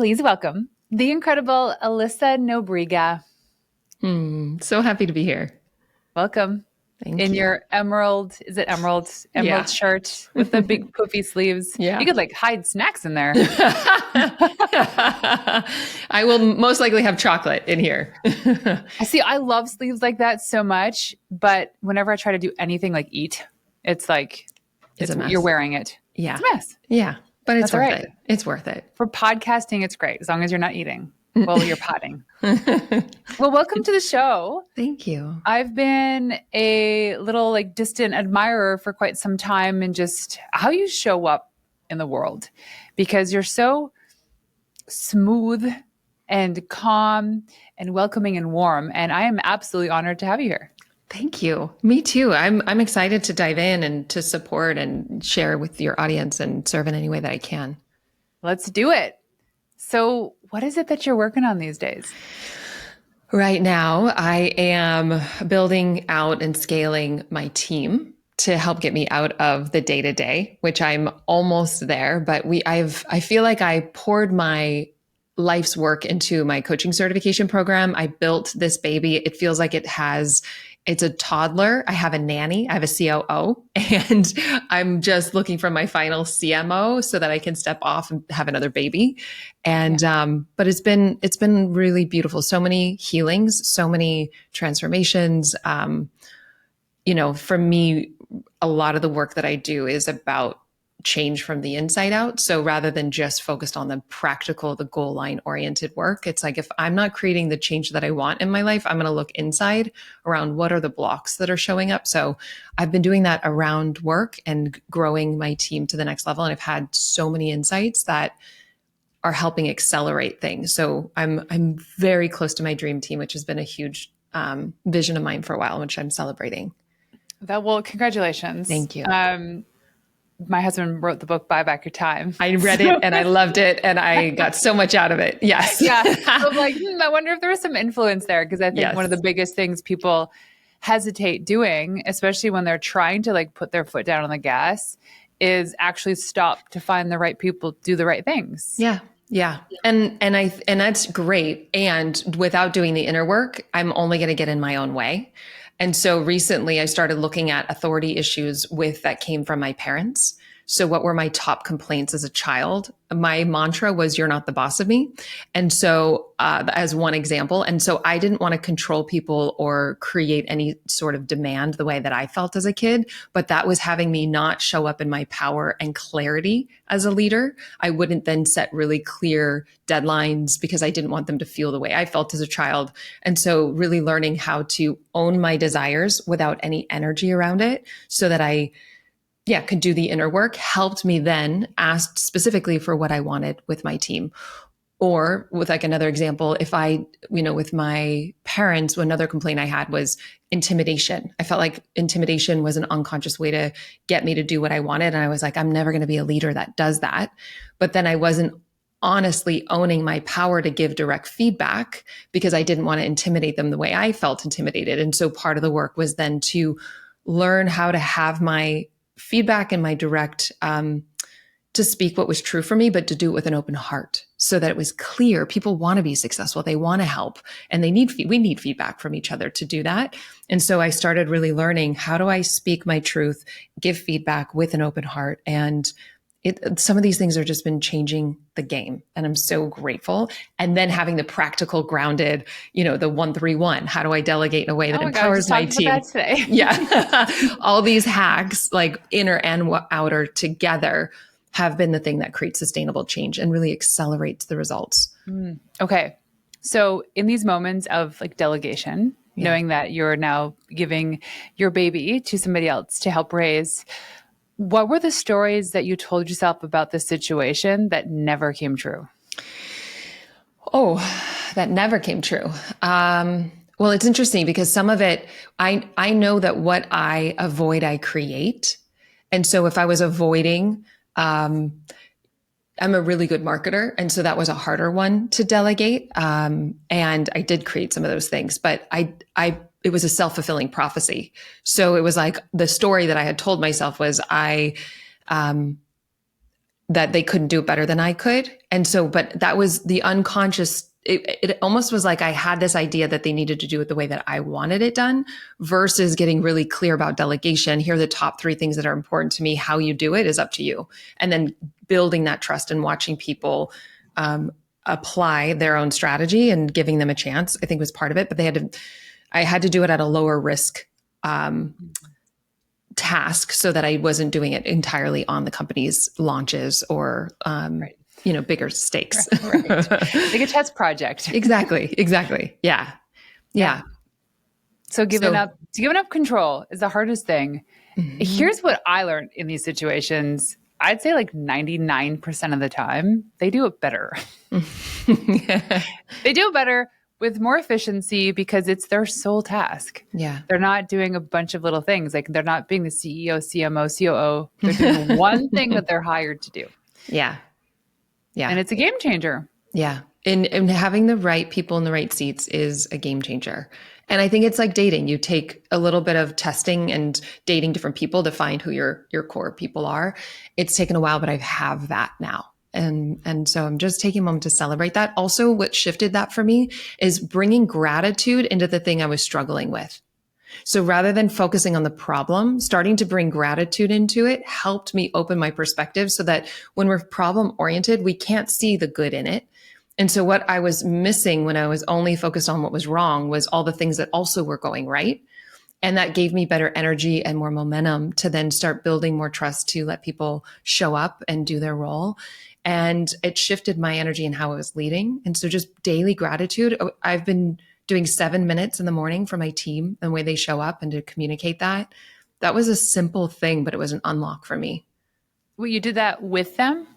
please welcome the incredible Alyssa Nobriga. So happy to be here. Welcome. Thank in you. Your emerald, is it emerald Yeah. shirt with the big poofy sleeves. Yeah. You could like hide snacks in there. I will most likely have chocolate in here. I love sleeves like that so much, but whenever I try to do anything like eat, it's like It's a mess. you're wearing it. Yeah. It's a mess. Yeah. But it's That's all worth right. it. It's worth it. For podcasting, it's great as long as you're not eating. Well, you're potting. Well, welcome to the show. Thank you. I've been a little like distant admirer for quite some time and just how you show up in the world because you're so smooth and calm and welcoming and warm. And I am absolutely honored to have you here. Thank you. Me too. I'm excited to dive in and to support and share with your audience and serve in any way that I can. Let's do it. So what is it that you're working on these days? Right now, I am building out and scaling my team to help get me out of the day-to-day, which I'm almost there, but I feel like I poured my life's work into my coaching certification program. I built this baby. It feels like it's a toddler. I have a nanny. I have a COO, and I'm just looking for my final CMO so that I can step off and have another baby. And, but it's been really beautiful. So many healings, so many transformations. For me, a lot of the work that I do is about change from the inside out. So rather than just focused on the practical, the goal line oriented work, it's like if I'm not creating the change that I want in my life, I'm going to look inside around what are the blocks that are showing up. So I've been doing that around work and growing my team to the next level. And I've had so many insights that are helping accelerate things. So I'm very close to my dream team, which has been a huge vision of mine for a while, which I'm celebrating. Well, congratulations. Thank you. My husband wrote the book, Buy Back Your Time. I read it and I loved it and I got so much out of it. Yes. Yeah. I'm like, I wonder if there was some influence there. Because I think one of the biggest things people hesitate doing, especially when they're trying to like put their foot down on the gas, is actually stop to find the right people, do the right things. Yeah. Yeah. And that's great. And without doing the inner work, I'm only going to get in my own way. And so recently I started looking at authority issues that came from my parents. So what were my top complaints as a child? My mantra was, you're not the boss of me. And so as one example, and so I didn't want to control people or create any sort of demand the way that I felt as a kid, but that was having me not show up in my power and clarity as a leader. I wouldn't then set really clear deadlines because I didn't want them to feel the way I felt as a child. And so really learning how to own my desires without any energy around it so that I could do the inner work, helped me then ask specifically for what I wanted with my team. Or with like another example, if with my parents, another complaint I had was intimidation. I felt like intimidation was an unconscious way to get me to do what I wanted. And I was like, I'm never going to be a leader that does that. But then I wasn't honestly owning my power to give direct feedback because I didn't want to intimidate them the way I felt intimidated. And so part of the work was then to learn how to have my feedback and my direct to speak what was true for me, but to do it with an open heart so that it was clear. People want to be successful. They want to help and we need feedback from each other to do that. And so I started really learning, how do I speak my truth, give feedback with an open heart? And some of these things have just been changing the game. And I'm so grateful. And then having the practical grounded, the 1-3-1, how do I delegate in a way that empowers my team? About that today. Yeah. All these hacks, like inner and outer together, have been the thing that creates sustainable change and really accelerates the results. Okay. So in these moments of like delegation, knowing that you're now giving your baby to somebody else to help raise, what were the stories that you told yourself about this situation that never came true? Oh, that never came true. Well, it's interesting because some of it, I know that what I avoid, I create. And so if I was avoiding, I'm a really good marketer. And so that was a harder one to delegate. And I did create some of those things, but it was a self-fulfilling prophecy. So it was like the story that I had told myself was that they couldn't do it better than I could. And so, but that was the unconscious, it almost was like I had this idea that they needed to do it the way that I wanted it done versus getting really clear about delegation. Here are the top 3 things that are important to me. How you do it is up to you. And then building that trust and watching people apply their own strategy and giving them a chance, I think was part of it. But I had to do it at a lower risk task so that I wasn't doing it entirely on the company's launches or, Right. Bigger stakes. Right. Like a test project. Exactly. Yeah. So giving up control is the hardest thing. Mm-hmm. Here's what I learned in these situations. I'd say like 99% of the time, they do it better. They do it better with more efficiency because it's their sole task. Yeah. They're not doing a bunch of little things. Like they're not being the CEO, CMO, COO. They're doing one thing that they're hired to do. Yeah. And it's a game changer. Yeah. And having the right people in the right seats is a game changer. And I think it's like dating. You take a little bit of testing and dating different people to find who your core people are. It's taken a while, but I have that now. And so I'm just taking a moment to celebrate that. Also, what shifted that for me is bringing gratitude into the thing I was struggling with. So rather than focusing on the problem, starting to bring gratitude into it helped me open my perspective so that when we're problem oriented, we can't see the good in it. And so what I was missing when I was only focused on what was wrong was all the things that also were going right. And that gave me better energy and more momentum to then start building more trust to let people show up and do their role. And it shifted my energy in how I was leading. And so just daily gratitude. I've been doing 7 minutes in the morning for my team, the way they show up and to communicate that. That was a simple thing, but it was an unlock for me. Well, you did that with them?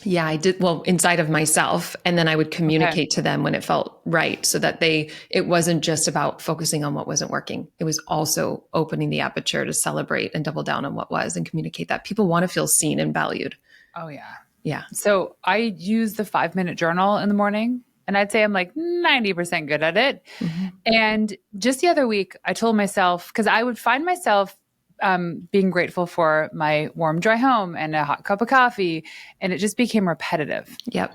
Yeah, I did. Well, inside of myself. And then I would communicate to them when it felt right so that it wasn't just about focusing on what wasn't working. It was also opening the aperture to celebrate and double down on what was and communicate that. People want to feel seen and valued. Oh, yeah. Yeah. So I use the 5-minute journal in the morning. And I'd say I'm like 90% good at it. Mm-hmm. And just the other week, I told myself, because I would find myself being grateful for my warm, dry home and a hot cup of coffee. And it just became repetitive. Yep.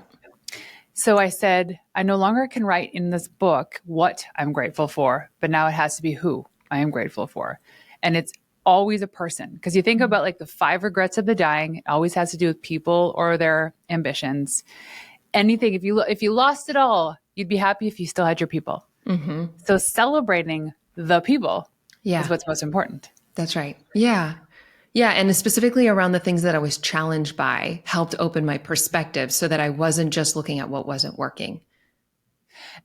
So I said, I no longer can write in this book what I'm grateful for, but now it has to be who I am grateful for. And it's always a person. Because you think about like the 5 regrets of the dying, it always has to do with people or their ambitions. Anything, if you lost it all, you'd be happy if you still had your people. Mm-hmm. So celebrating the people is what's most important. That's right. Yeah. Yeah. And specifically around the things that I was challenged by helped open my perspective so that I wasn't just looking at what wasn't working.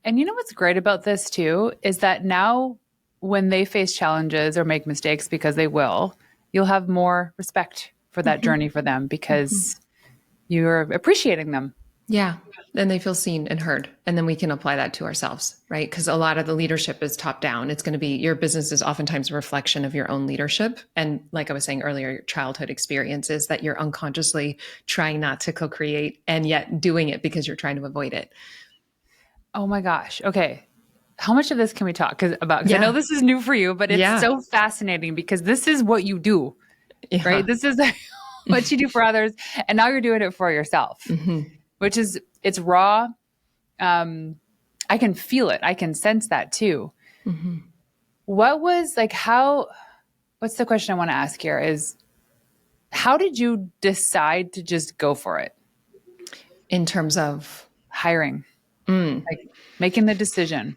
And you know what's great about this too, is that now when they face challenges or make mistakes, because they will, you'll have more respect for that journey for them because you're appreciating them. Yeah. Then they feel seen and heard. And then we can apply that to ourselves, right? Because a lot of the leadership is top down. It's going to be your business is oftentimes a reflection of your own leadership. And like I was saying earlier, your childhood experiences that you're unconsciously trying not to co-create and yet doing it because you're trying to avoid it. Oh my gosh. Okay. How much of this can we talk about? Because I know this is new for you, but it's so fascinating because this is what you do, right? This is what you do for others. And now you're doing it for yourself. Mm-hmm. Which is, it's raw. I can feel it. I can sense that too. Mm-hmm. What's the question I want to ask here is, how did you decide to just go for it? In terms of hiring, like making the decision.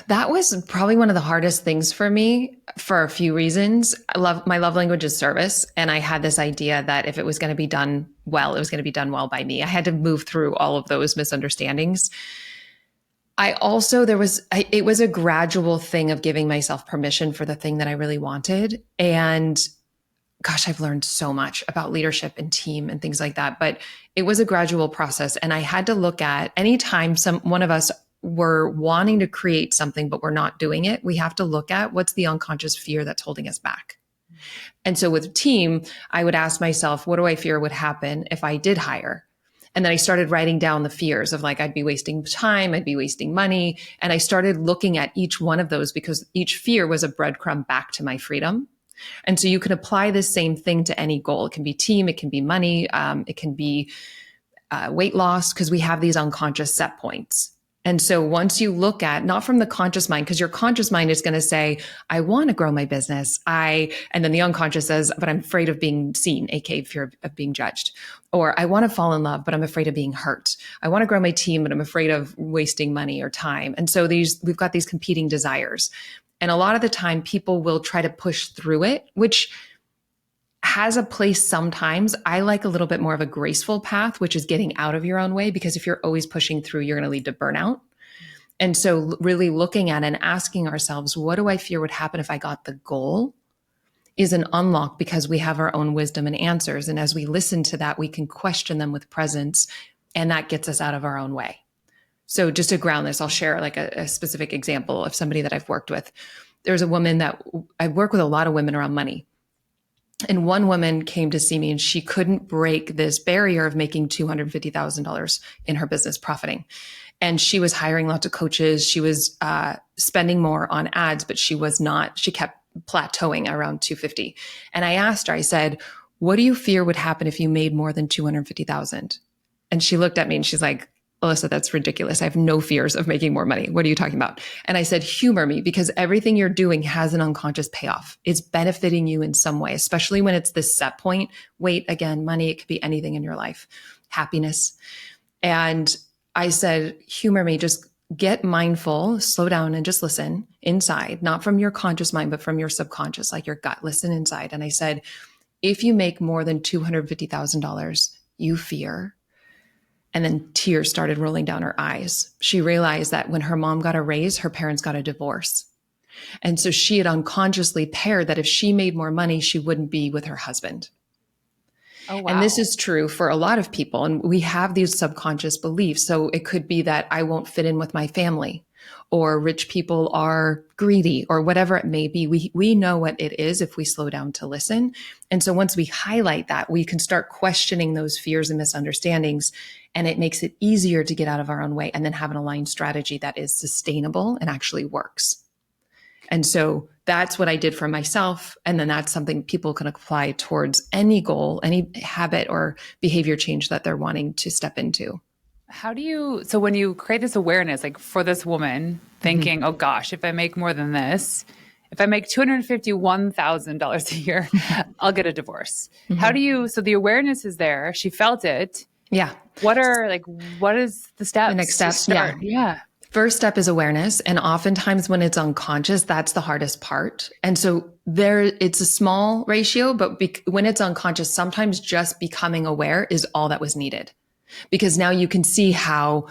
That was probably one of the hardest things for me for a few reasons. My love language is service. And I had this idea that if it was going to be done well, it was going to be done well by me. I had to move through all of those misunderstandings. It was a gradual thing of giving myself permission for the thing that I really wanted. And gosh, I've learned so much about leadership and team and things like that. But it was a gradual process. And I had to look at anytime one of us we're wanting to create something, but we're not doing it, we have to look at what's the unconscious fear that's holding us back. And so with team, I would ask myself, what do I fear would happen if I did hire? And then I started writing down the fears of like, I'd be wasting time, I'd be wasting money. And I started looking at each one of those because each fear was a breadcrumb back to my freedom. And so you can apply this same thing to any goal. It can be team, it can be money, it can be weight loss, because we have these unconscious set points. And so once you look at, not from the conscious mind, because your conscious mind is going to say, I want to grow my business. And then the unconscious says, but I'm afraid of being seen, aka fear of being judged. Or I want to fall in love, but I'm afraid of being hurt. I want to grow my team, but I'm afraid of wasting money or time. And so we've got these competing desires. And a lot of the time people will try to push through it, which has a place sometimes. I like a little bit more of a graceful path, which is getting out of your own way, because if you're always pushing through, you're going to lead to burnout. And so really looking at and asking ourselves, what do I fear would happen if I got the goal, is an unlock, because we have our own wisdom and answers. And as we listen to that, we can question them with presence, and that gets us out of our own way. So just to ground this, I'll share like a specific example of somebody that I've worked with. There's a woman that I work with, a lot of women around money. And one woman came to see me, and she couldn't break this barrier of making $250,000 in her business, profiting. And she was hiring lots of coaches. She was spending more on ads, but she kept plateauing around 250. And I asked her, I said, what do you fear would happen if you made more than 250,000? And she looked at me and she's like, Alyssa, that's ridiculous. I have no fears of making more money. What are you talking about? And I said, humor me, because everything you're doing has an unconscious payoff. It's benefiting you in some way, especially when it's this set point. Weight, again, money, it could be anything in your life, happiness. And I said, humor me, just get mindful, slow down and just listen inside, not from your conscious mind, but from your subconscious, like your gut, listen inside. And I said, if you make more than $250,000, you fear. And then tears started rolling down her eyes. She realized that when her mom got a raise, her parents got a divorce. And so she had unconsciously paired that if she made more money, she wouldn't be with her husband. Oh, wow. And this is true for a lot of people. And we have these subconscious beliefs. So it could be that I won't fit in with my family, or rich people are greedy, or whatever it may be. We know what it is if we slow down to listen. And so once we highlight that, we can start questioning those fears and misunderstandings, and it makes it easier to get out of our own way and then have an aligned strategy that is sustainable and actually works. And so that's what I did for myself. And then that's something people can apply towards any goal, any habit or behavior change that they're wanting to step into. So when you create this awareness, like for this woman thinking, oh gosh, if I make more than this, if I make $251,000 a year, I'll get a divorce. So the awareness is there. She felt it. Yeah. What is the steps? The next step. Yeah. First step is awareness. And oftentimes when it's unconscious, that's the hardest part. And so it's a small ratio, but when it's unconscious, sometimes just becoming aware is all that was needed, because now you can see how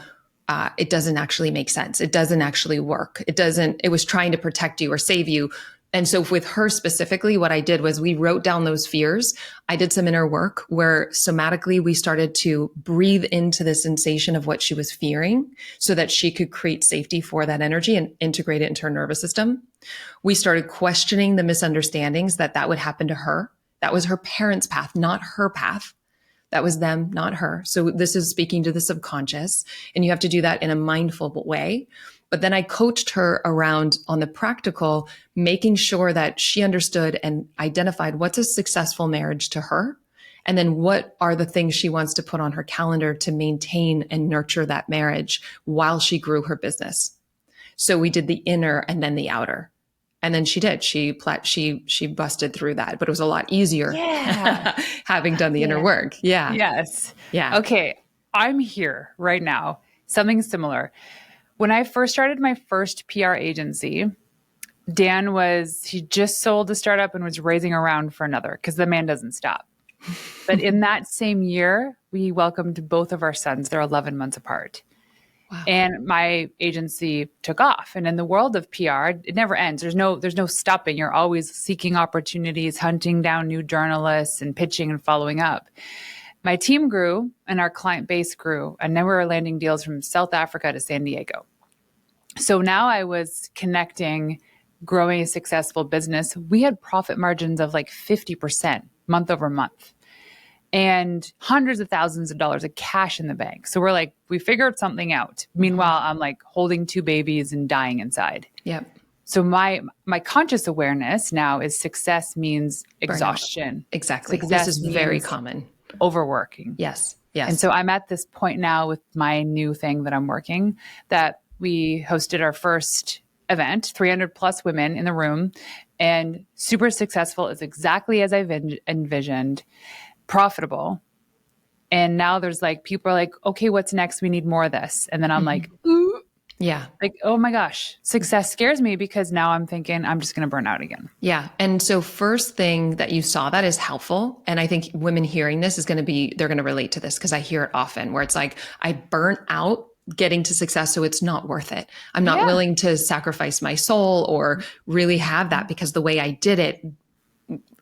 it doesn't actually make sense. It doesn't actually work. It was trying to protect you or save you. And so with her specifically, what I did was we wrote down those fears. I did some inner work where somatically we started to breathe into the sensation of what she was fearing so that she could create safety for that energy and integrate it into her nervous system. We started questioning the misunderstandings that would happen to her. That was her parents' path, not her path. That was them, not her. So this is speaking to the subconscious, and you have to do that in a mindful way. But then I coached her around on the practical, making sure that she understood and identified what's a successful marriage to her. And then what are the things she wants to put on her calendar to maintain and nurture that marriage while she grew her business. So we did the inner and then the outer. And then she did. She busted through that, but it was a lot easier having done the inner work. Yeah. Yes. Yeah. Okay. I'm here right now. Something similar. When I first started my first PR agency, he just sold a startup and was raising around for another, because the man doesn't stop. But in that same year, we welcomed both of our sons. They're 11 months apart. Wow. And my agency took off. And in the world of PR, it never ends. There's no stopping. You're always seeking opportunities, hunting down new journalists and pitching and following up. My team grew and our client base grew, and then we were landing deals from South Africa to San Diego. So now I was connecting, growing a successful business. We had profit margins of like 50% month over month and hundreds of thousands of dollars of cash in the bank. So we're like, we figured something out. Meanwhile, I'm like holding 2 babies and dying inside. Yep. So my conscious awareness now is success means exhaustion. Exactly. Success This is very means common. overworking. Yes. Yes. And so I'm at this point now with my new thing that I'm working, that we hosted our first event, 300 plus women in the room, and super successful. Is exactly as I've envisioned, profitable. And now there's like, people are like, okay, what's next? We need more of this. And then I'm like, ooh, yeah. like, oh my gosh, success scares me because now I'm thinking I'm just going to burn out again. Yeah. And so first thing that you saw that is helpful. And I think women hearing this is going to be, they're going to relate to this because I hear it often where it's like, I burnt out getting to success. So it's not worth it. I'm not willing to sacrifice my soul or really have that because the way I did it,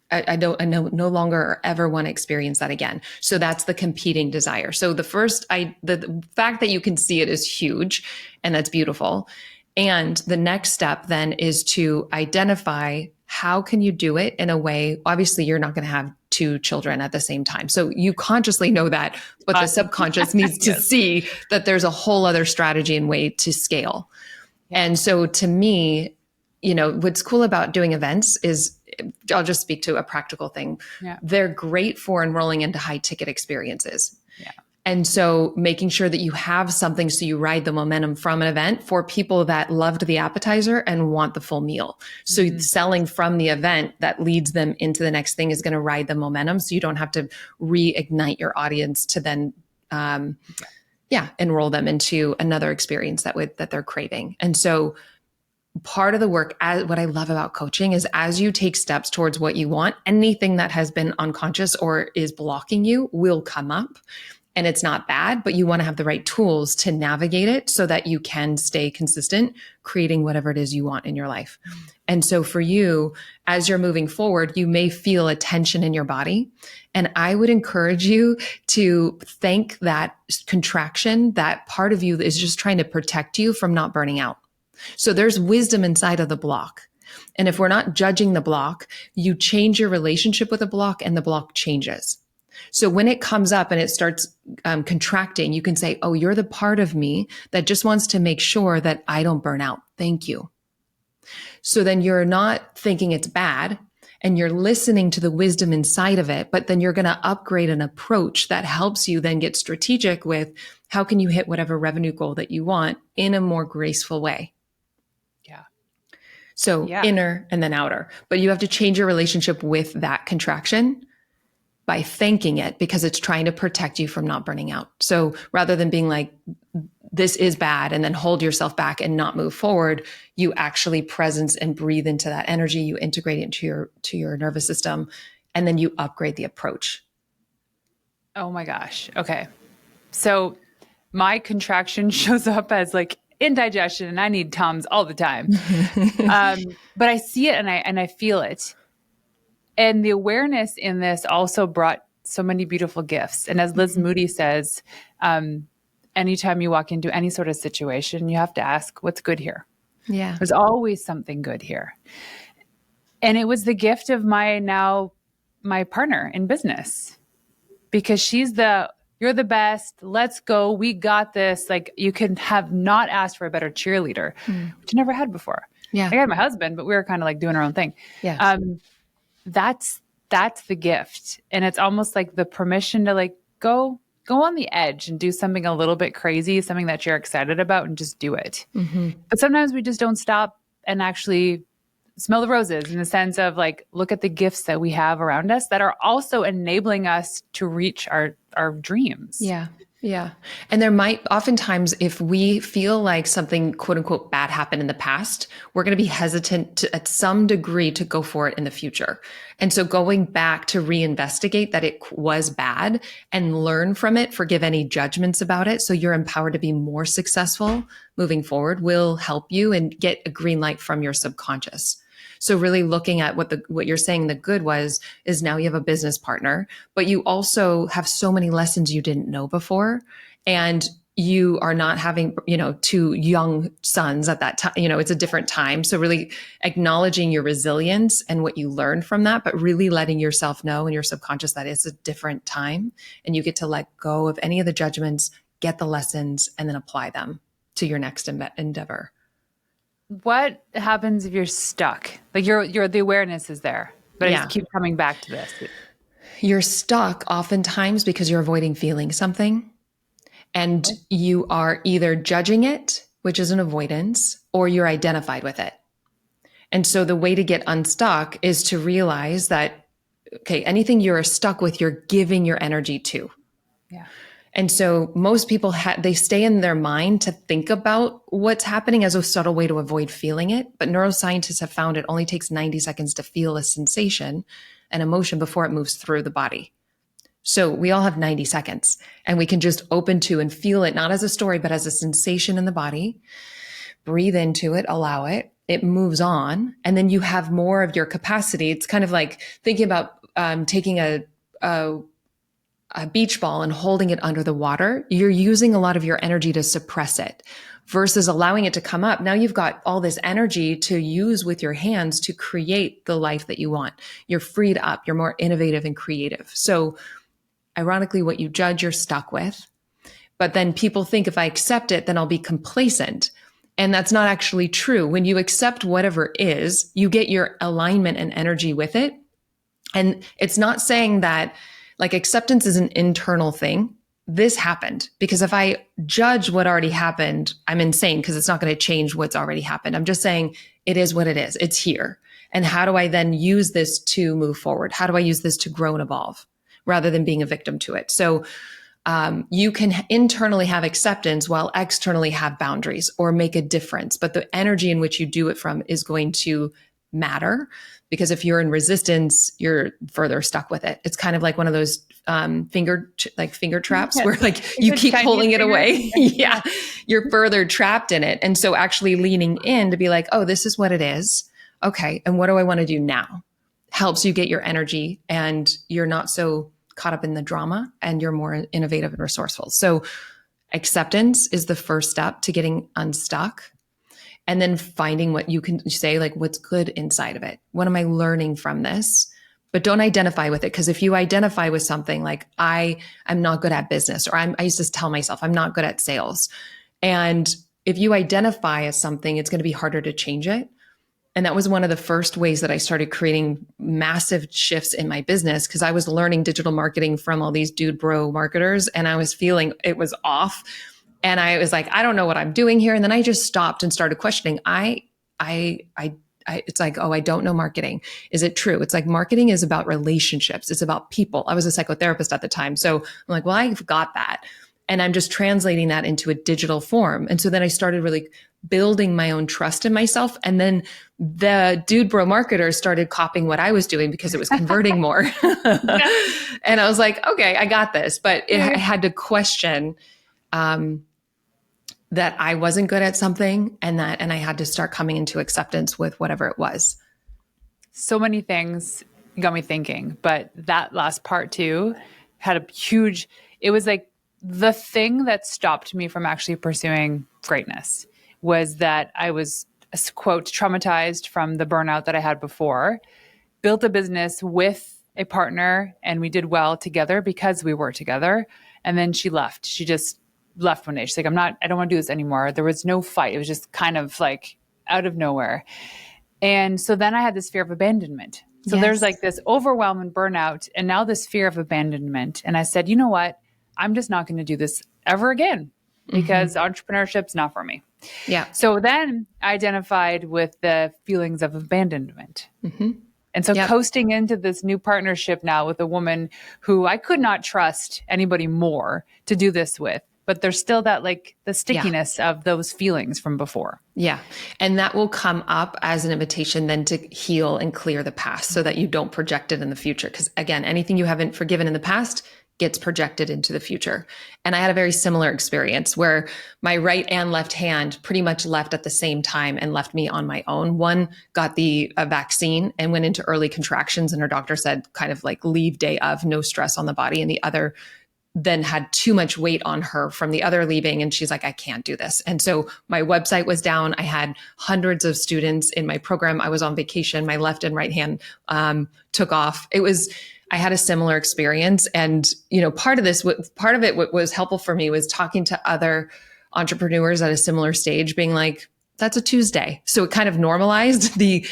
I no longer ever want to experience that again. So that's the competing desire. So the fact that you can see it is huge and that's beautiful. And the next step then is to identify how can you do it in a way, obviously you're not going to have two children at the same time. So you consciously know that, but the subconscious needs to see that there's a whole other strategy and way to scale. Yeah. And so to me, what's cool about doing events is, I'll just speak to a practical thing. Yeah. They're great for enrolling into high ticket experiences. Yeah. And so making sure that you have something so you ride the momentum from an event for people that loved the appetizer and want the full meal. So selling from the event that leads them into the next thing is going to ride the momentum. So you don't have to reignite your audience to then, enroll them into another experience that they're craving. And so part of the work, what I love about coaching is as you take steps towards what you want, anything that has been unconscious or is blocking you will come up. And it's not bad, but you want to have the right tools to navigate it so that you can stay consistent, creating whatever it is you want in your life. And so for you, as you're moving forward, you may feel a tension in your body. And I would encourage you to thank that contraction, that part of you is just trying to protect you from not burning out. So there's wisdom inside of the block. And if we're not judging the block, you change your relationship with the block and the block changes. So when it comes up and it starts contracting, you can say, oh, you're the part of me that just wants to make sure that I don't burn out. Thank you. So then you're not thinking it's bad and you're listening to the wisdom inside of it, but then you're going to upgrade an approach that helps you then get strategic with how can you hit whatever revenue goal that you want in a more graceful way. So inner and then outer, but you have to change your relationship with that contraction by thanking it because it's trying to protect you from not burning out. So rather than being like, this is bad and then hold yourself back and not move forward, you actually presence and breathe into that energy. You integrate it into your nervous system and then you upgrade the approach. Oh my gosh. Okay. So my contraction shows up as like indigestion and I need Tums all the time. But I see it and I feel it. And the awareness in this also brought so many beautiful gifts. And as Liz Moody says, anytime you walk into any sort of situation, you have to ask, what's good here? Yeah. There's always something good here. And it was the gift of my partner in business, because you're the best. Let's go. We got this. Like, you can have not asked for a better cheerleader, which I never had before. Yeah. I had my husband, but we were kind of like doing our own thing. Yeah. That's the gift. And it's almost like the permission to like go on the edge and do something a little bit crazy, something that you're excited about, and just do it. Mm-hmm. But sometimes we just don't stop and actually smell the roses, in the sense of like, look at the gifts that we have around us that are also enabling us to reach our dreams. Yeah. Yeah. And there might oftentimes, if we feel like something quote unquote bad happened in the past, we're going to be hesitant to, at some degree, to go for it in the future. And so going back to reinvestigate that it was bad and learn from it, forgive any judgments about it, so you're empowered to be more successful moving forward, will help you and get a green light from your subconscious. So really looking at what you're saying the good is now you have a business partner, but you also have so many lessons you didn't know before. And you are not having, two young sons at that time, it's a different time. So really acknowledging your resilience and what you learned from that, but really letting yourself know in your subconscious that it's a different time and you get to let go of any of the judgments, get the lessons, and then apply them to your next endeavor. what happens if you're stuck? Like the awareness is there, but I Yeah. just keep coming back to this. You're stuck oftentimes because you're avoiding feeling something, and you are either judging it, which is an avoidance, or you're identified with it. And so the way to get unstuck is to realize that, okay, anything you're stuck with, you're giving your energy to. Yeah. And so most people, they stay in their mind to think about what's happening as a subtle way to avoid feeling it. But neuroscientists have found it only takes 90 seconds to feel a sensation, an emotion, before it moves through the body. So we all have 90 seconds, and we can just open to and feel it, not as a story, but as a sensation in the body. Breathe into it, allow it. It moves on. And then you have more of your capacity. It's kind of like thinking about taking a beach ball and holding it under the water. You're using a lot of your energy to suppress it versus allowing it to come up. Now you've got all this energy to use with your hands to create the life that you want. You're freed up. You're more innovative and creative. So ironically, what you judge, you're stuck with. But then people think if I accept it, then I'll be complacent. And that's not actually true. When you accept whatever is, you get your alignment and energy with it. And it's not saying that like acceptance is an internal thing. This happened because if I judge what already happened, I'm insane because it's not going to change what's already happened. I'm just saying it is what it is. It's here. And how do I then use this to move forward? How do I use this to grow and evolve rather than being a victim to it? So you can internally have acceptance while externally have boundaries or make a difference. But the energy in which you do it from is going to matter, because if you're in resistance, you're further stuck with it. It's kind of like one of those finger traps where like you keep pulling it away. Yeah. You're further trapped in it. And so actually leaning in to be like, oh, this is what it is. Okay. And what do I want to do now? Helps you get your energy, and you're not so caught up in the drama, and you're more innovative and resourceful. So acceptance is the first step to getting unstuck. And then finding what you can say, like what's good inside of it. What am I learning from this? But don't identify with it. Because if you identify with something like I'm not good at business, or I used to tell myself I'm not good at sales. And if you identify as something, it's going to be harder to change it. And that was one of the first ways that I started creating massive shifts in my business, because I was learning digital marketing from all these dude bro marketers, and I was feeling it was off. And I was like, I don't know what I'm doing here. And then I just stopped and started questioning. It's like, oh, I don't know marketing. Is it true? It's like marketing is about relationships. It's about people. I was a psychotherapist at the time. So I'm like, well, I've got that. And I'm just translating that into a digital form. And so then I started really building my own trust in myself. And then the dude bro marketers started copying what I was doing because it was converting more. And I was like, okay, I got this. But I had to question that I wasn't good at something, and I had to start coming into acceptance with whatever it was. So many things got me thinking, but that last part too had a huge, it was like the thing that stopped me from actually pursuing greatness was that I was, quote, traumatized from the burnout that I had before, built a business with a partner, and we did well together because we were together. And then she left. She just left one day. She's like, I don't want to do this anymore. There was no fight. It was just kind of like out of nowhere. And so then I had this fear of abandonment. So there's like this overwhelming burnout, and now this fear of abandonment. And I said, you know what? I'm just not going to do this ever again, because entrepreneurship's not for me. Yeah. So then I identified with the feelings of abandonment. And so coasting into this new partnership now with a woman who I could not trust anybody more to do this with. But there's still that like the stickiness of those feelings from before. Yeah. And that will come up as an invitation then to heal and clear the past so that you don't project it in the future. Because again, anything you haven't forgiven in the past gets projected into the future. And I had a very similar experience where my right and left hand pretty much left at the same time and left me on my own. One got the vaccine and went into early contractions, and her doctor said kind of like leave day of, no stress on the body. And the other then had too much weight on her from the other leaving. And she's like, I can't do this. And so my website was down. I had hundreds of students in my program. I was on vacation. My left and right hand took off. I had a similar experience. And, part of it, what was helpful for me was talking to other entrepreneurs at a similar stage, being like, That's a Tuesday. So it kind of normalized the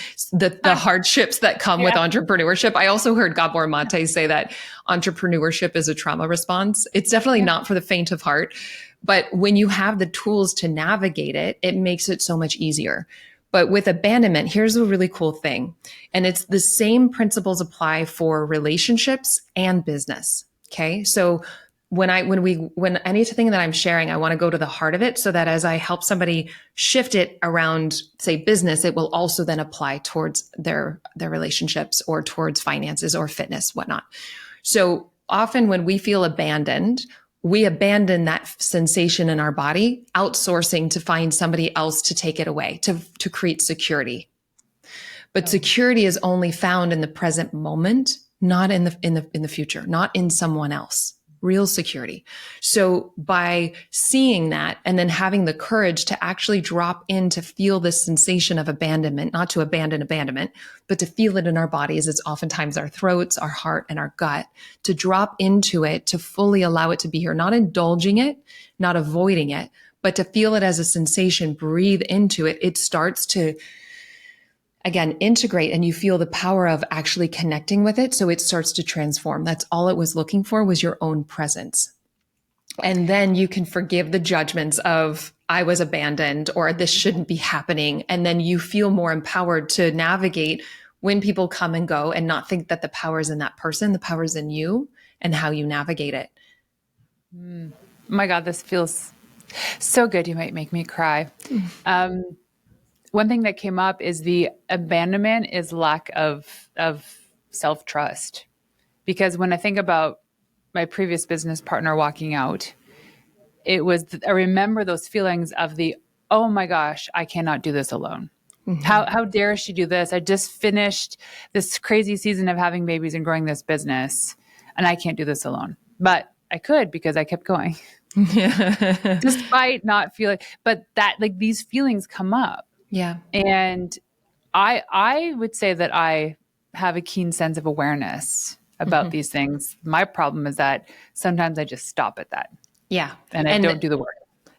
hardships that come with entrepreneurship. I also heard Gabor Mate say that entrepreneurship is a trauma response. It's definitely not for the faint of heart, but when you have the tools to navigate it, it makes it so much easier. But with abandonment, here's a really cool thing. And it's the same principles apply for relationships and business. Okay. So when anything that I'm sharing, I want to go to the heart of it so that as I help somebody shift it around, say, business, it will also then apply towards their relationships or towards finances or fitness, whatnot. So often when we feel abandoned, we abandon that sensation in our body, outsourcing to find somebody else to take it away, to create security. But security is only found in the present moment, not in the future, not in someone else. Real security. So by seeing that and then having the courage to actually drop in to feel this sensation of abandonment, not to abandon abandonment, but to feel it in our bodies, it's oftentimes our throats, our heart, and our gut, to drop into it, to fully allow it to be here, not indulging it, not avoiding it, but to feel it as a sensation, breathe into it. It starts to, again, integrate, and you feel the power of actually connecting with it. So it starts to transform. That's all it was looking for, was your own presence. And then you can forgive the judgments of, I was abandoned, or this shouldn't be happening. And then you feel more empowered to navigate when people come and go and not think that the power is in that person. The power is in you and how you navigate it. Oh my God, this feels so good. You might make me cry. One thing that came up is the abandonment is lack of self-trust. Because when I think about my previous business partner walking out, I remember those feelings of oh my gosh, I cannot do this alone. Mm-hmm. How dare she do this? I just finished this crazy season of having babies and growing this business, and I can't do this alone. But I could, because I kept going. Despite not feeling, but that, like, these feelings come up. Yeah. And I would say that I have a keen sense of awareness about these things. My problem is that sometimes I just stop at that. Yeah. And I don't do the work.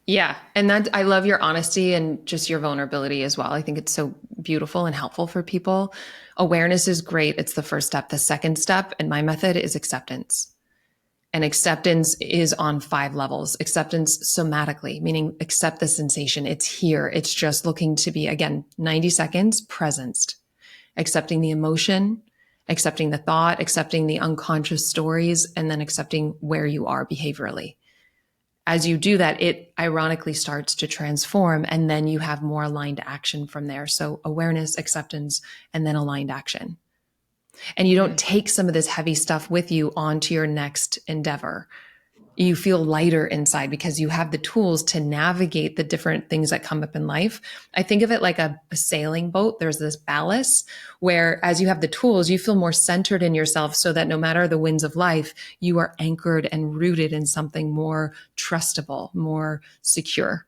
Yeah. And I love your honesty and just your vulnerability as well. I think it's so beautiful and helpful for people. Awareness is great. It's the first step. The second step, and my method, is acceptance. And acceptance is on 5 levels. Acceptance somatically, meaning accept the sensation. It's here. It's just looking to be, again, 90 seconds presenced. Accepting the emotion, accepting the thought, accepting the unconscious stories, and then accepting where you are behaviorally. As you do that, it ironically starts to transform, and then you have more aligned action from there. So awareness, acceptance, and then aligned action. And you don't take some of this heavy stuff with you onto your next endeavor. You feel lighter inside because you have the tools to navigate the different things that come up in life. I think of it like a sailing boat. There's this ballast where, as you have the tools, you feel more centered in yourself so that no matter the winds of life, you are anchored and rooted in something more trustable, more secure.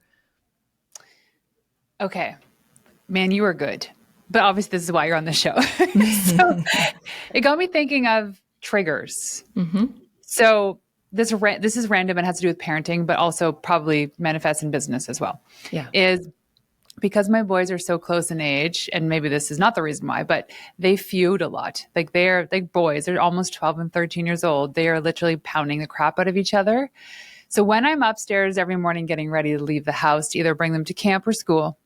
Okay. Man, you are good. But obviously this is why you're on the show. So it got me thinking of triggers. Mm-hmm. So this is random and has to do with parenting, but also probably manifests in business as well. Yeah. Is because my boys are so close in age, and maybe this is not the reason why, but they feud a lot. Like, they're like boys, they're almost 12 and 13 years old. They are literally pounding the crap out of each other. So when I'm upstairs every morning getting ready to leave the house to either bring them to camp or school,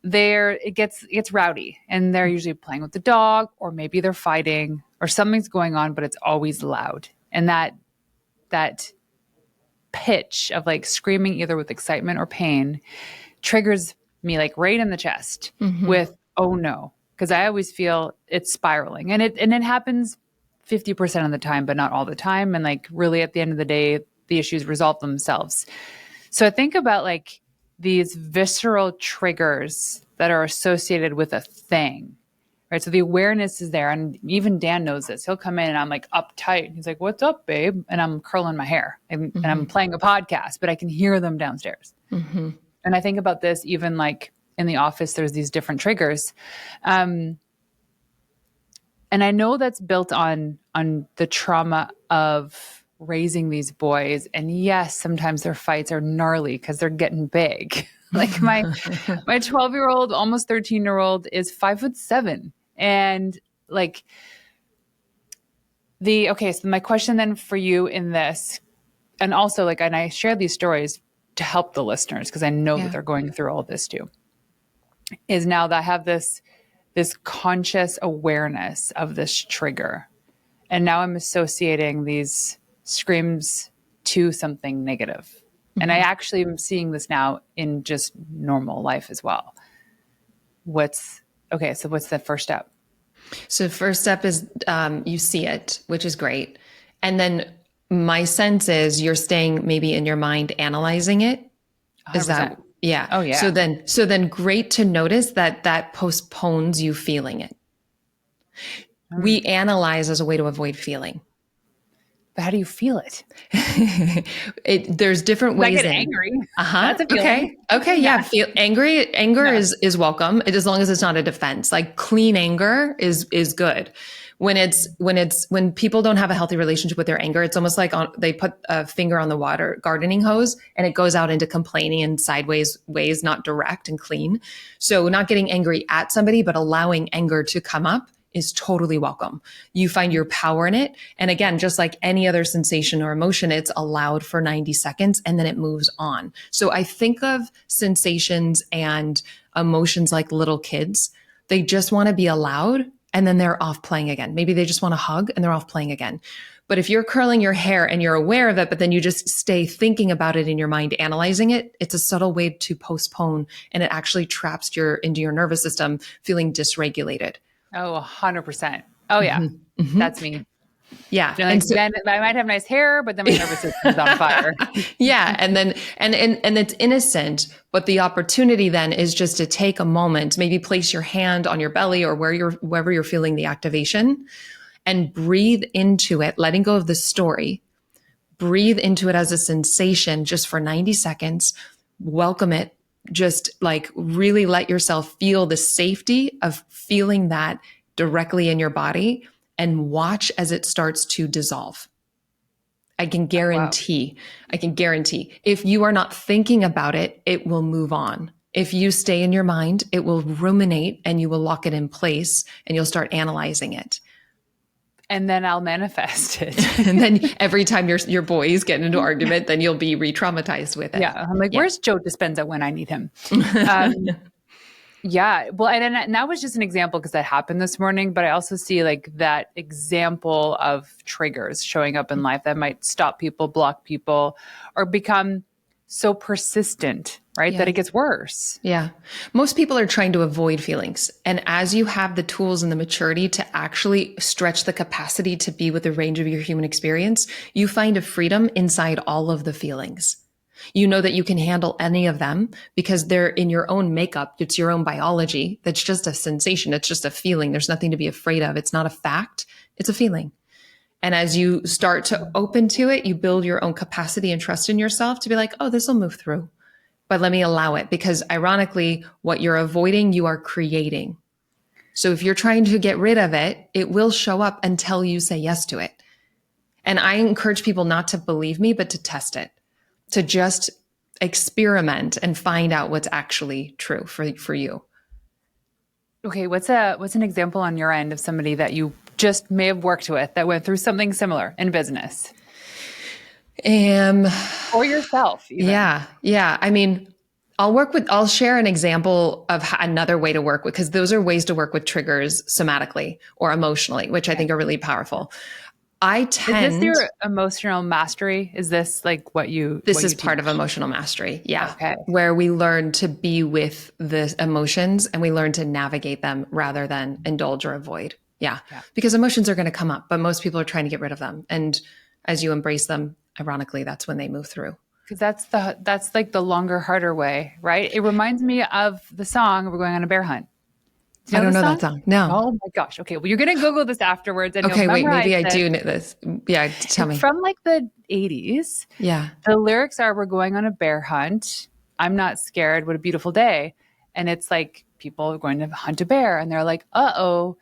it gets rowdy, and they're usually playing with the dog, or maybe they're fighting, or something's going on, but it's always loud. And that pitch of like screaming either with excitement or pain triggers me like right in the chest with, oh no, because I always feel it's spiraling, and it happens 50% of the time, but not all the time. And like, really at the end of the day, the issues resolve themselves. So I think about like these visceral triggers that are associated with a thing, right? So the awareness is there. And even Dan knows this. He'll come in and I'm like uptight. He's like, "What's up, babe?" And I'm curling my hair and I'm playing a podcast, but I can hear them downstairs. Mm-hmm. And I think about this even like in the office, there's these different triggers. And I know that's built on the trauma of raising these boys. And yes, sometimes their fights are gnarly because they're getting big. Like my 12-year-old, almost 13-year-old is 5'7". And like so my question then for you in this, and also like, and I share these stories to help the listeners because I know that they're going through all this too, is now that I have this conscious awareness of this trigger. And now I'm associating these screams to something negative. And I actually am seeing this now in just normal life as well. What's the first step? So first step is you see it, which is great. And then my sense is you're staying maybe in your mind analyzing it. 100%. Is that, yeah. Oh yeah. So then great to notice that postpones you feeling it. We analyze as a way to avoid feeling. But how do you feel it? There's different ways. I get angry. That's a feeling. Okay. Yeah. Feel angry. Anger is welcome. As long as it's not a defense. Like clean anger is good. When people don't have a healthy relationship with their anger, it's almost like they put a finger on the water gardening hose and it goes out into complaining in sideways ways, not direct and clean. So not getting angry at somebody, but allowing anger to come up is totally welcome. You find your power in it. And again, just like any other sensation or emotion, it's allowed for 90 seconds and then it moves on. So I think of sensations and emotions like little kids. They just want to be allowed and then they're off playing again. Maybe they just want a hug and they're off playing again. But if you're curling your hair and you're aware of it, but then you just stay thinking about it in your mind, analyzing it, it's a subtle way to postpone and it actually traps into your nervous system feeling dysregulated. Oh, 100%. Oh yeah. That's me. Yeah. Like, then I might have nice hair, but then my nervous system's on fire. Yeah. And then, and it's innocent, but the opportunity then is just to take a moment, maybe place your hand on your belly or wherever you're feeling the activation and breathe into it, letting go of the story, breathe into it as a sensation just for 90 seconds, welcome it. Just like really let yourself feel the safety of feeling that directly in your body and watch as it starts to dissolve. I can guarantee if you are not thinking about it, it will move on. If you stay in your mind, it will ruminate and you will lock it in place and you'll start analyzing it. And then I'll manifest it. And then every time your boys get into an argument, then you'll be re-traumatized with it. Yeah. I'm like, where's Joe Dispenza when I need him? Yeah. Well, and that was just an example because that happened this morning, but I also see like that example of triggers showing up in life that might stop people, block people, or become so persistent, right? That it gets worse. Yeah. Most people are trying to avoid feelings. And as you have the tools and the maturity to actually stretch the capacity to be with the range of your human experience, you find a freedom inside all of the feelings. You know that you can handle any of them because they're in your own makeup. It's your own biology. That's just a sensation. It's just a feeling. There's nothing to be afraid of. It's not a fact. It's a feeling. And as you start to open to it, you build your own capacity and trust in yourself to be like, oh, this will move through. But let me allow it because ironically, what you're avoiding, you are creating. So if you're trying to get rid of it, it will show up until you say yes to it. And I encourage people not to believe me, but to test it, to just experiment and find out what's actually true for you. Okay. What's an example on your end of somebody that you just may have worked with that went through something similar in business? Or yourself. Even. Yeah. I mean, I'll share an example of another way to work with, because those are ways to work with triggers somatically or emotionally, which I think are really powerful. Is this your emotional mastery? Is this like what you This what is you part teach? of emotional mastery. Yeah. Okay. Where we learn to be with the emotions and we learn to navigate them rather than indulge or avoid. Yeah. Because emotions are going to come up, but most people are trying to get rid of them. And as you embrace them, ironically, that's when they move through. Because that's like the longer, harder way, right? It reminds me of the song "We're Going on a Bear Hunt." I don't know that song. No. Oh my gosh. Okay. Well, you're going to Google this afterwards and Okay, you'll wait, memorize maybe I this. do know this. Yeah, tell me. From like the 80s. Yeah. The lyrics are, "We're going on a bear hunt. I'm not scared. What a beautiful day." And it's like people are going to hunt a bear and they're like, uh-oh,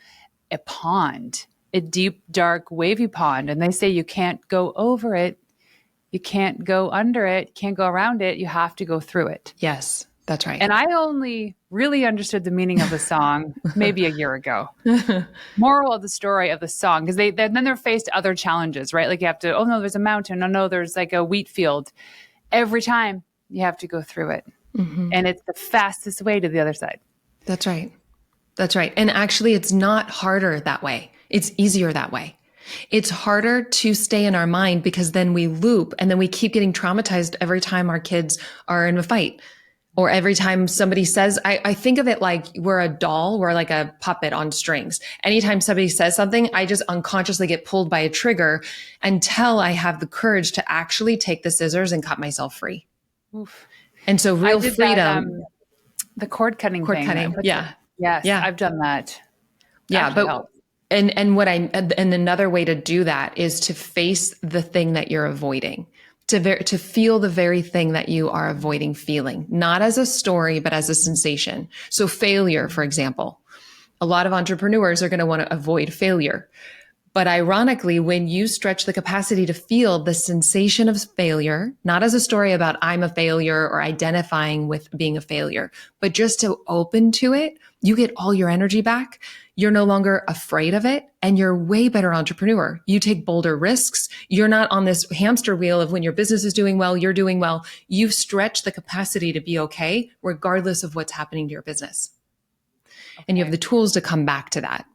a pond. a deep, dark, wavy pond. And they say you can't go over it. You can't go under it. You can't go around it. You have to go through it. Yes, that's right. And I only really understood the meaning of the song maybe a year ago. Moral of the story of the song, because then they're faced other challenges, right? Like you have to, oh no, there's a mountain. Oh no, there's like a wheat field. Every time you have to go through it. And it's the fastest way to the other side. That's right. That's right. And actually, it's not harder that way. It's easier that way. It's harder to stay in our mind because then we loop and then we keep getting traumatized every time our kids are in a fight. Or every time somebody says, I think of it like we're a doll, we're like a puppet on strings. Anytime somebody says something, I just unconsciously get pulled by a trigger until I have the courage to actually take the scissors and cut myself free. Oof. And so real freedom. The cord cutting Cord thing. cutting. Yeah. Yes. Yeah. I've done that. Yeah. Actually But helped. and another way to do that is to face the thing that you're avoiding. To feel the very thing that you are avoiding feeling, not as a story, but as a sensation. So failure, for example, a lot of entrepreneurs are going to want to avoid failure. But ironically, when you stretch the capacity to feel the sensation of failure, not as a story about I'm a failure or identifying with being a failure, but just to open to it, you get all your energy back. You're no longer afraid of it and you're way better entrepreneur. You take bolder risks. You're not on this hamster wheel of when your business is doing well, you're doing well. You've stretched the capacity to be okay, regardless of what's happening to your business. Okay. And you have the tools to come back to that.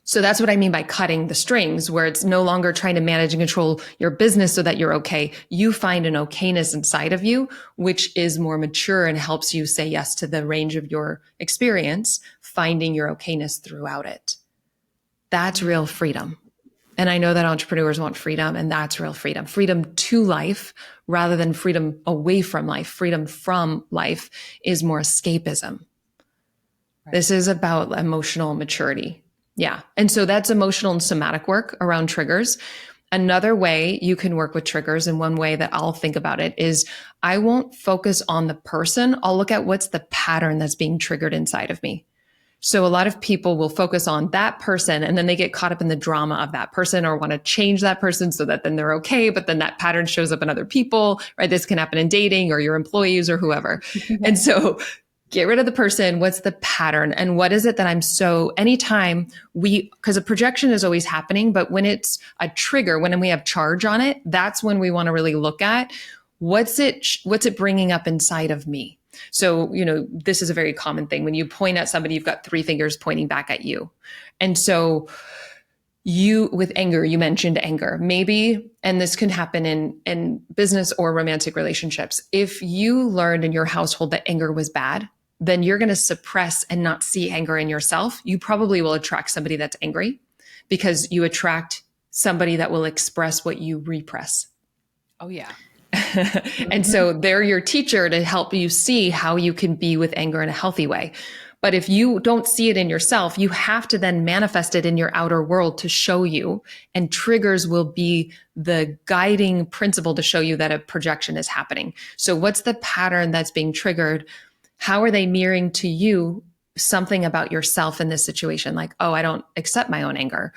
So that's what I mean by cutting the strings, where it's no longer trying to manage and control your business so that you're okay. You find an okayness inside of you, which is more mature and helps you say yes to the range of your experience, finding your okayness throughout it. That's real freedom. And I know that entrepreneurs want freedom, and that's real freedom. Freedom to life rather than freedom away from life. Freedom from life is more escapism. Right. This is about emotional maturity. Yeah. And so that's emotional and somatic work around triggers. Another way you can work with triggers, and one way that I'll think about it, is I won't focus on the person. I'll look at what's the pattern that's being triggered inside of me. So a lot of people will focus on that person and then they get caught up in the drama of that person or want to change that person so that then they're okay. But then that pattern shows up in other people, right? This can happen in dating or your employees or whoever. And so get rid of the person. What's the pattern? And what is it that anytime because a projection is always happening, but when it's a trigger, when we have charge on it, that's when we want to really look at what's it bringing up inside of me. So, this is a very common thing. When you point at somebody, you've got three fingers pointing back at you. And so with anger, you mentioned anger, maybe, and this can happen in business or romantic relationships. If you learned in your household that anger was bad, then you're going to suppress and not see anger in yourself. You probably will attract somebody that's angry because you attract somebody that will express what you repress. Oh, yeah. And so they're your teacher to help you see how you can be with anger in a healthy way. But if you don't see it in yourself, you have to then manifest it in your outer world to show you. And triggers will be the guiding principle to show you that a projection is happening. So what's the pattern that's being triggered? How are they mirroring to you something about yourself in this situation? Like, oh, I don't accept my own anger.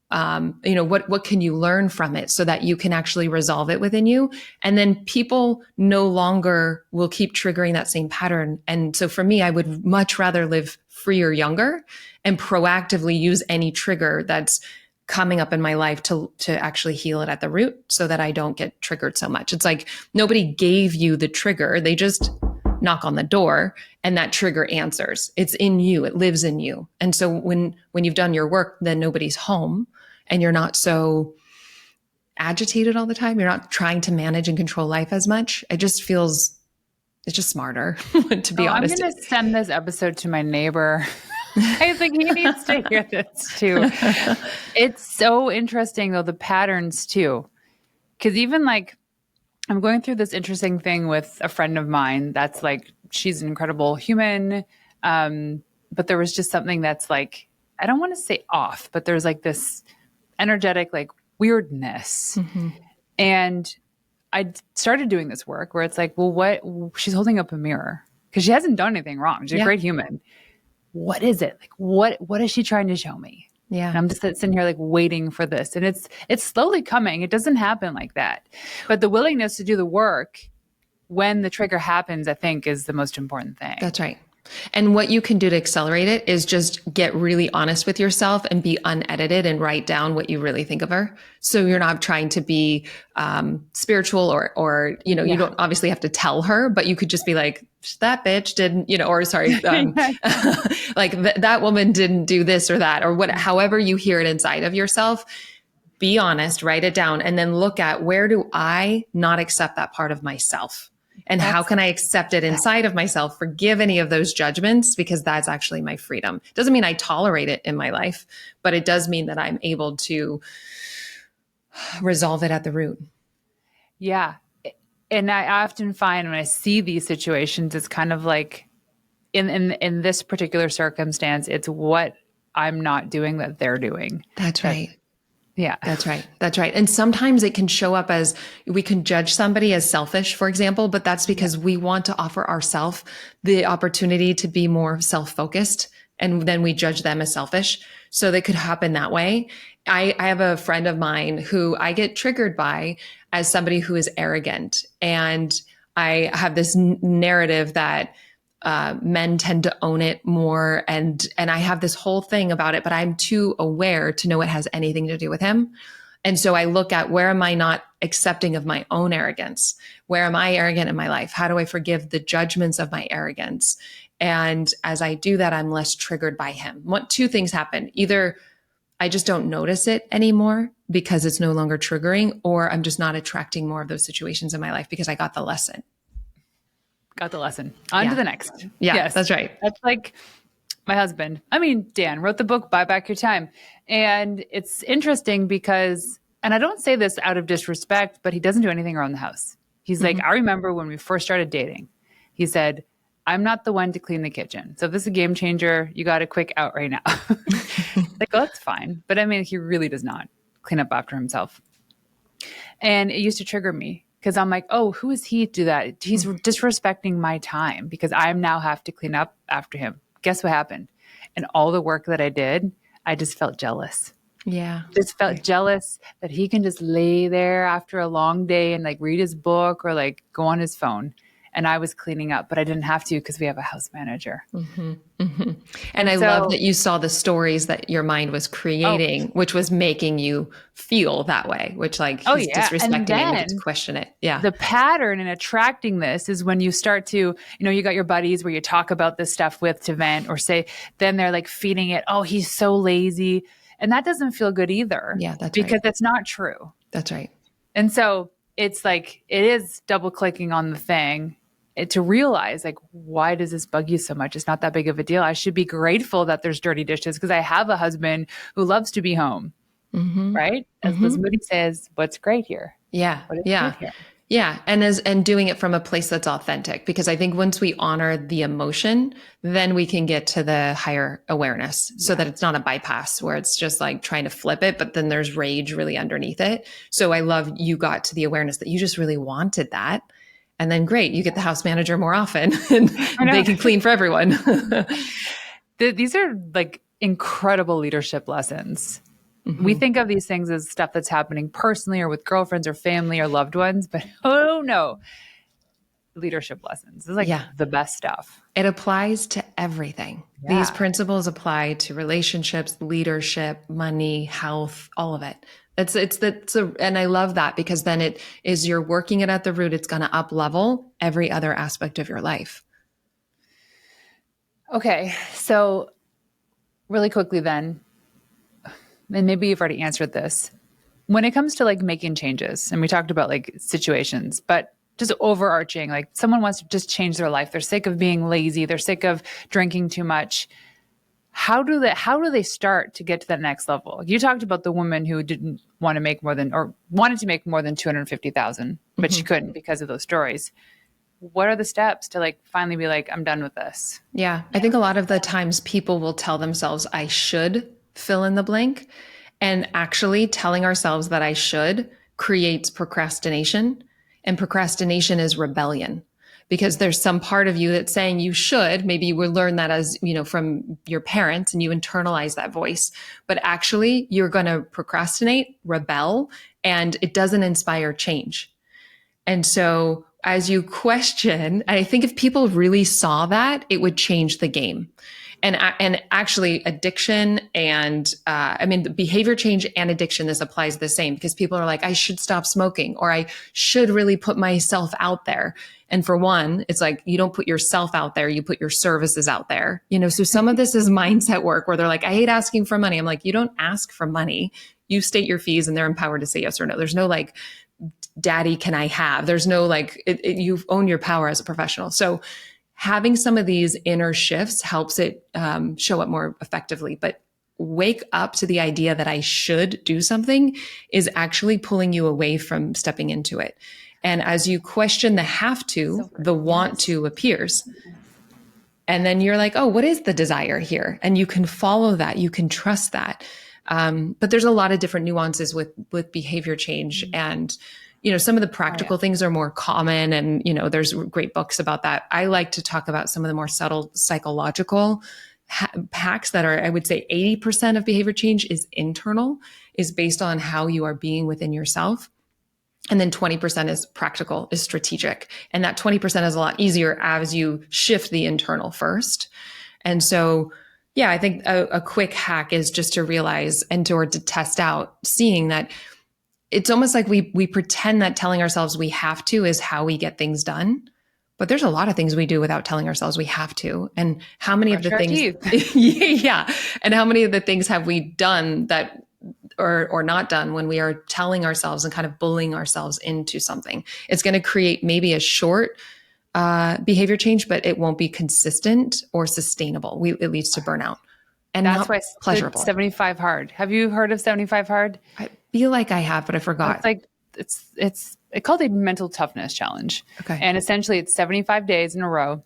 What can you learn from it so that you can actually resolve it within you? And then people no longer will keep triggering that same pattern. And so for me, I would much rather live freer, younger, and proactively use any trigger that's coming up in my life to actually heal it at the root so that I don't get triggered so much. It's like nobody gave you the trigger. They just knock on the door and that trigger answers. It's in you. It lives in you. And so when you've done your work, then nobody's home and you're not so agitated all the time. You're not trying to manage and control life as much. It's just smarter to be honest. I'm going to send this episode to my neighbor. I think he needs to hear this too. It's so interesting though, the patterns too. Cause even like, I'm going through this interesting thing with a friend of mine that's like, she's an incredible human. But there was just something that's like, I don't want to say off, but there's like this energetic, like weirdness. Mm-hmm. And I started doing this work where it's like, well, she's holding up a mirror because she hasn't done anything wrong. She's a great human. What is it? Like, what is she trying to show me? Yeah. And I'm just sitting here like waiting for this. And it's slowly coming. It doesn't happen like that. But the willingness to do the work when the trigger happens, I think, is the most important thing. That's right. And what you can do to accelerate it is just get really honest with yourself and be unedited and write down what you really think of her. So you're not trying to be spiritual or you don't obviously have to tell her, but you could just be like, that bitch didn't, or sorry, like that woman didn't do this or that, or what, however you hear it inside of yourself. Be honest, write it down, and then look at, where do I not accept that part of myself? And how can I accept it inside of myself? Forgive any of those judgments, because that's actually my freedom. Doesn't mean I tolerate it in my life, but it does mean that I'm able to resolve it at the root. Yeah. And I often find when I see these situations, it's kind of like in this particular circumstance, it's what I'm not doing that they're doing. That's right. Yeah. That's right. That's right. And sometimes it can show up as, we can judge somebody as selfish, for example, but that's because we want to offer ourselves the opportunity to be more self-focused, and then we judge them as selfish. So that could happen that way. I have a friend of mine who I get triggered by as somebody who is arrogant. And I have this narrative that men tend to own it more. And I have this whole thing about it, but I'm too aware to know it has anything to do with him. And so I look at, where am I not accepting of my own arrogance? Where am I arrogant in my life? How do I forgive the judgments of my arrogance? And as I do that, I'm less triggered by him. Two things happen. Either I just don't notice it anymore because it's no longer triggering, or I'm just not attracting more of those situations in my life because I got the lesson. Got the lesson. On to the next. Yeah, yes. That's right. That's like my husband. I mean, Dan wrote the book, Buy Back Your Time. And it's interesting because, and I don't say this out of disrespect, but he doesn't do anything around the house. He's like, I remember when we first started dating, he said, I'm not the one to clean the kitchen. So if this is a game changer, you got a quick out right now. Like, oh, that's fine. But I mean, he really does not clean up after himself. And it used to trigger me, because I'm like, oh, who is he to do that? He's disrespecting my time because I now have to clean up after him. Guess what happened? And all the work that I did, I just felt jealous. Yeah. Just felt jealous that he can just lay there after a long day and like read his book or like go on his phone. And I was cleaning up, but I didn't have to because we have a house manager. Mm-hmm, mm-hmm. And I love that you saw the stories that your mind was creating, which was making you feel that way, which like he's disrespecting it and you get to question it. Yeah. The pattern in attracting this is when you start to, you got your buddies where you talk about this stuff with to vent or say, then they're like feeding it. Oh, he's so lazy. And that doesn't feel good either. Yeah, that's because right. That's not true. That's right. And so it's like, it is double clicking on the thing. To realize, like, why does this bug you so much? It's not that big of a deal. I should be grateful that there's dirty dishes because I have a husband who loves to be home, right? As Liz Moody says, what's great here? Yeah, yeah, yeah. And doing it from a place that's authentic, because I think once we honor the emotion, then we can get to the higher awareness, so that it's not a bypass where it's just like trying to flip it, but then there's rage really underneath it. So I love you got to the awareness that you just really wanted that. And then great, you get the house manager more often and they can clean for everyone. These are like incredible leadership lessons. We think of these things as stuff that's happening personally or with girlfriends or family or loved ones, but oh no, leadership lessons. It's like the best stuff. It applies to everything. Yeah. These principles apply to relationships, leadership, money, health, all of it. And I love that, because then it is, you're working it at the root. It's going to up level every other aspect of your life. Okay. So really quickly then, and maybe you've already answered this, when it comes to like making changes, and we talked about like situations, but just overarching, like someone wants to just change their life. They're sick of being lazy. They're sick of drinking too much. How do they start to get to that next level? You talked about the woman who didn't want to make more than, or wanted to make more than 250,000, but she couldn't because of those stories. What are the steps to like finally be like, I'm done with this? Yeah. I think a lot of the times people will tell themselves, I should fill in the blank. And actually telling ourselves that I should creates procrastination, and procrastination is rebellion. because there's some part of you that's saying you should. Maybe you would learn that as, from your parents and you internalize that voice, but actually you're going to procrastinate, rebel, and it doesn't inspire change. And so as you question, I think if people really saw that, it would change the game. And actually addiction and, the behavior change and addiction, this applies the same, because people are like, I should stop smoking, or I should really put myself out there. And for one, it's like, you don't put yourself out there, you put your services out there, so some of this is mindset work where they're like, I hate asking for money. I'm like, you don't ask for money. You state your fees and they're empowered to say yes or no. There's no like, daddy, can I have? There's no like, you own your power as a professional. So having some of these inner shifts helps it show up more effectively. But wake up to the idea that I should do something is actually pulling you away from stepping into it. And as you question the have to, the want to appears. And then you're like, oh, what is the desire here? And you can follow that. You can trust that. But there's a lot of different nuances with behavior change. And some of the practical things are more common, and, there's great books about that. I like to talk about some of the more subtle psychological hacks that are, I would say 80% of behavior change is internal, is based on how you are being within yourself. And then 20% is practical, is strategic. And that 20% is a lot easier as you shift the internal first. And so, yeah, I think a quick hack is just to realize or to test out, seeing that it's almost like we pretend that telling ourselves we have to is how we get things done. But there's a lot of things we do without telling ourselves we have to. And how many of the things, yeah. And how many of the things have we done that or not done when we are telling ourselves and kind of bullying ourselves into something? It's going to create maybe a short behavior change, but it won't be consistent or sustainable. It leads to burnout. And that's why pleasurable. 75 hard. Have you heard of 75 hard? I feel like I have, but I forgot. It's like it's called a mental toughness challenge. Okay. And essentially it's 75 days in a row.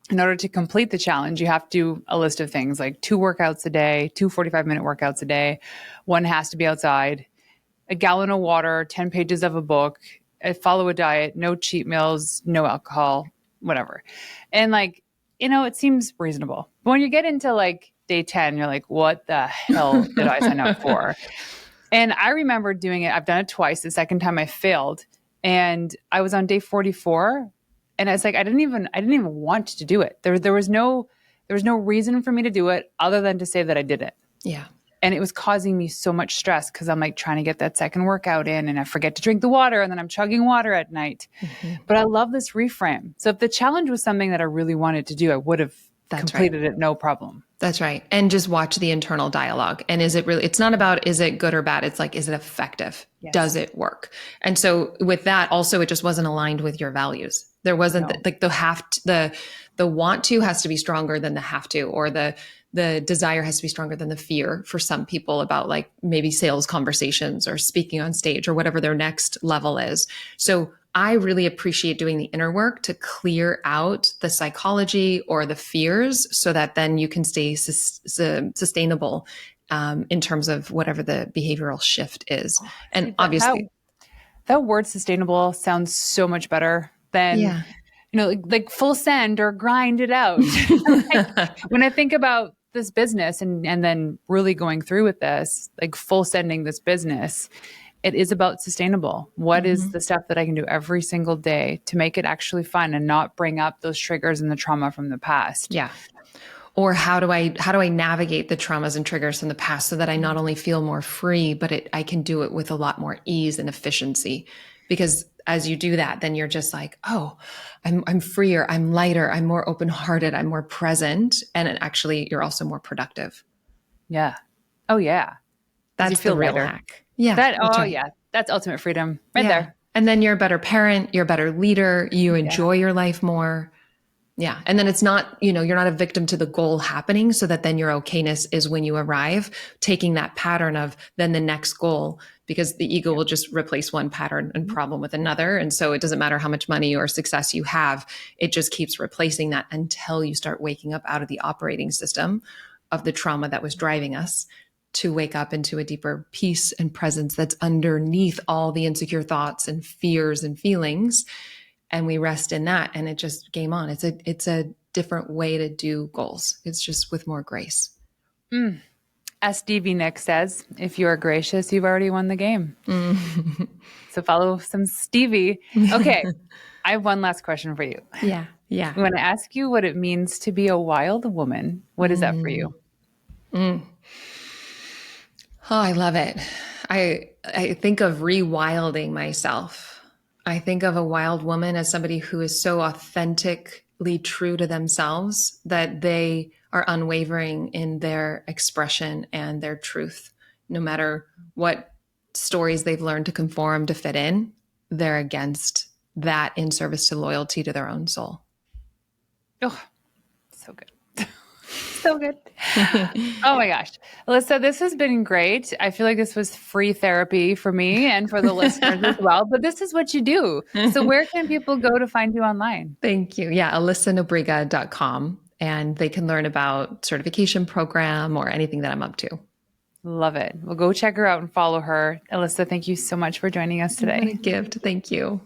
In order to complete the challenge, you have to do a list of things like 2 workouts a day, 2 45-minute workouts a day. One has to be outside, a gallon of water, 10 pages of a book, follow a diet, no cheat meals, no alcohol, whatever. And it seems reasonable. But when you get into day 10, you're like, what the hell did I sign up for? And I remember doing it. I've done it twice. The second time I failed, and I was on day 44, and it's like I didn't even want to do it. There was no reason for me to do it other than to say that I did it. Yeah. And it was causing me so much stress because I'm trying to get that second workout in, and I forget to drink the water, and then I'm chugging water at night. Mm-hmm. But I love this reframe. So if the challenge was something that I really wanted to do, I would have completed it no problem. That's right. And just watch the internal dialogue. And it's not about, is it good or bad? It's like, is it effective? Yes. Does it work? And so with that, also, it just wasn't aligned with your values. There wasn't the want to has to be stronger than the have to, or the desire has to be stronger than the fear for some people about maybe sales conversations or speaking on stage or whatever their next level is. So I really appreciate doing the inner work to clear out the psychology or the fears so that then you can stay sustainable in terms of whatever the behavioral shift is. And obviously that word sustainable sounds so much better than, like full send or grind it out. When I think about this business and then really going through with this, full sending this business, it is about sustainable. What is the stuff that I can do every single day to make it actually fun and not bring up those triggers and the trauma from the past? Yeah. Or how do I navigate the traumas and triggers from the past so that I not only feel more free, but I can do it with a lot more ease and efficiency? Because as you do that, then you're just like, oh, I'm freer, I'm lighter, I'm more open-hearted, I'm more present. And actually, you're also more productive. Yeah. Oh, yeah. That's the real hack. Yeah. That's ultimate freedom right there. And then you're a better parent, you're a better leader, you enjoy your life more. Yeah. And then it's not, you're not a victim to the goal happening, so that then your okayness is when you arrive, taking that pattern of then the next goal, because the ego will just replace one pattern and problem with another. And so it doesn't matter how much money or success you have, it just keeps replacing that until you start waking up out of the operating system of the trauma that was driving us, to wake up into a deeper peace and presence that's underneath all the insecure thoughts and fears and feelings. and we rest in that, and it just game on. It's a different way to do goals. It's just with more grace. As Stevie Nicks says, if you are gracious, you've already won the game. So follow some Stevie. Okay. I have one last question for you. Yeah. I'm going to ask you what it means to be a wild woman. What is that for you? Oh, I love it. I think of rewilding myself. I think of a wild woman as somebody who is so authentically true to themselves that they are unwavering in their expression and their truth. No matter what stories they've learned to conform to fit in, they're against that in service to loyalty to their own soul. Oh, so good. So good. Oh my gosh. Alyssa, this has been great. I feel like this was free therapy for me and for the listeners as well, but this is what you do. So where can people go to find you online? Thank you. Yeah, alyssanobriga.com, and they can learn about certification program or anything that I'm up to. Love it. Well, go check her out and follow her. Alyssa, thank you so much for joining us today. What a gift. Thank you.